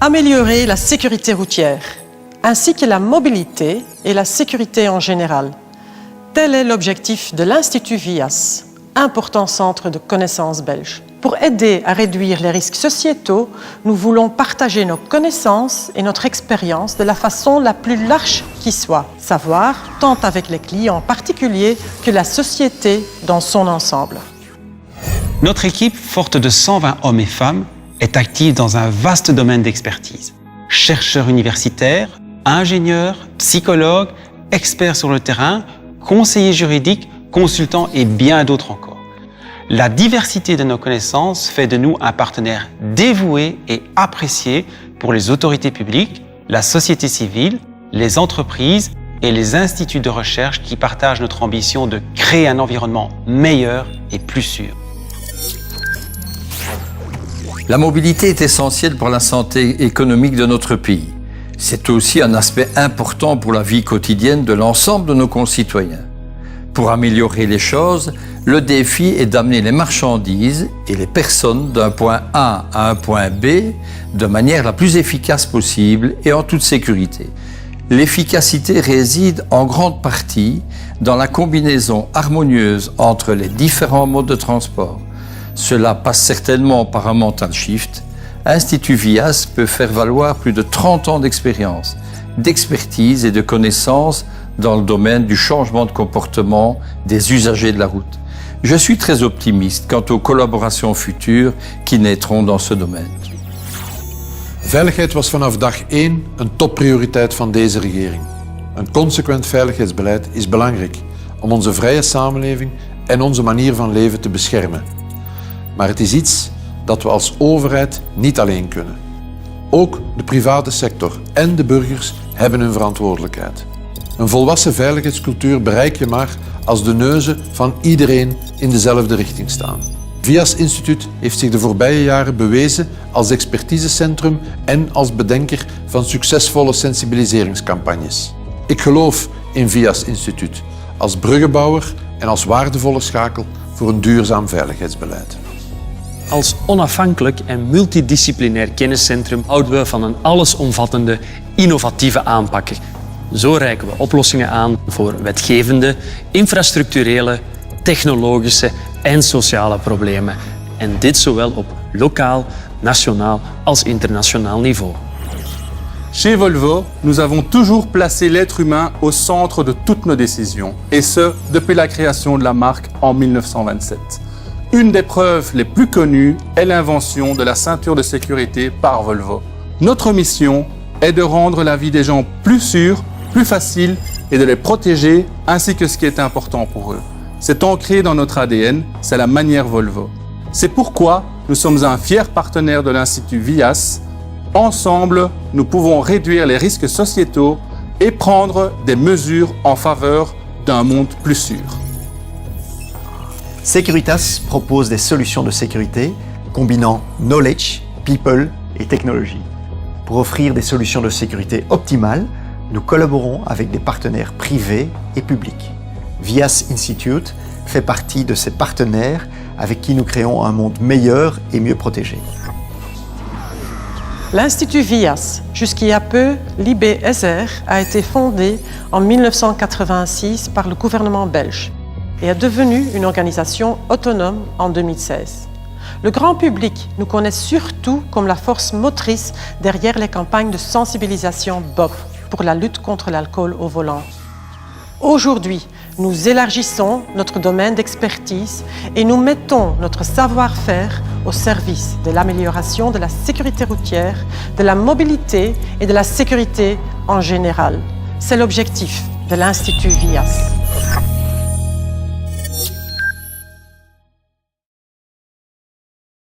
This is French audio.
Améliorer la sécurité routière, ainsi que la mobilité et la sécurité en général. Tel est l'objectif de l'Institut VIAS, important centre de connaissances belge. Pour aider à réduire les risques sociétaux, nous voulons partager nos connaissances et notre expérience de la façon la plus large qui soit, savoir tant avec les clients particuliers que la société dans son ensemble. Notre équipe, forte de 120 hommes et femmes, est active dans un vaste domaine d'expertise. Chercheurs universitaires, ingénieurs, psychologues, experts sur le terrain, conseillers juridiques, consultants et bien d'autres encore. La diversité de nos connaissances fait de nous un partenaire dévoué et apprécié pour les autorités publiques, la société civile, les entreprises et les instituts de recherche qui partagent notre ambition de créer un environnement meilleur et plus sûr. La mobilité est essentielle pour la santé économique de notre pays. C'est aussi un aspect important pour la vie quotidienne de l'ensemble de nos concitoyens. Pour améliorer les choses, le défi est d'amener les marchandises et les personnes d'un point A à un point B de manière la plus efficace possible et en toute sécurité. L'efficacité réside en grande partie dans la combinaison harmonieuse entre les différents modes de transport. Cela passe certainement par un mental shift. Institut VIAS peut faire valoir plus de 30 ans d'expérience, d'expertise et de connaissances dans le domaine du changement de comportement des usagers de la route. Je suis très optimiste quant aux collaborations futures qui naîtront dans ce domaine. Veiligheid was vanaf dag 1 een topprioriteit van deze regering. Een consequent veiligheidsbeleid is belangrijk om onze vrije samenleving en onze manier van leven te beschermen. Maar het is iets dat we als overheid niet alleen kunnen. Ook de private sector en de burgers hebben hun verantwoordelijkheid. Een volwassen veiligheidscultuur bereik je maar als de neuzen van iedereen in dezelfde richting staan. VIAS Instituut heeft zich de voorbije jaren bewezen als expertisecentrum en als bedenker van succesvolle sensibiliseringscampagnes. Ik geloof in VIAS Instituut als bruggenbouwer en als waardevolle schakel voor een duurzaam veiligheidsbeleid. Als onafhankelijk en multidisciplinair kenniscentrum houden we van een allesomvattende, innovatieve aanpak. Zo reiken we oplossingen aan voor wetgevende, infrastructurele, technologische en sociale problemen. En dit zowel op lokaal, nationaal als internationaal niveau. Chez Volvo, nous avons toujours placé l'être humain au centre de toutes nos décisions, et ce, depuis la création de la marque en 1927. Une des preuves les plus connues est l'invention de la ceinture de sécurité par Volvo. Notre mission est de rendre la vie des gens plus sûre, plus facile et de les protéger, ainsi que ce qui est important pour eux. C'est ancré dans notre ADN, c'est la manière Volvo. C'est pourquoi nous sommes un fier partenaire de l'Institut VIAS. Ensemble, nous pouvons réduire les risques sociétaux et prendre des mesures en faveur d'un monde plus sûr. Securitas propose des solutions de sécurité combinant knowledge, people et technologie. Pour offrir des solutions de sécurité optimales, nous collaborons avec des partenaires privés et publics. VIAS Institute fait partie de ces partenaires avec qui nous créons un monde meilleur et mieux protégé. L'Institut VIAS, jusqu'il y a peu, l'IBSR, a été fondé en 1986 par le gouvernement belge et est devenu une organisation autonome en 2016. Le grand public nous connaît surtout comme la force motrice derrière les campagnes de sensibilisation BOP pour la lutte contre l'alcool au volant. Aujourd'hui, nous élargissons notre domaine d'expertise et nous mettons notre savoir-faire au service de l'amélioration de la sécurité routière, de la mobilité et de la sécurité en général. C'est l'objectif de l'Institut VIAS.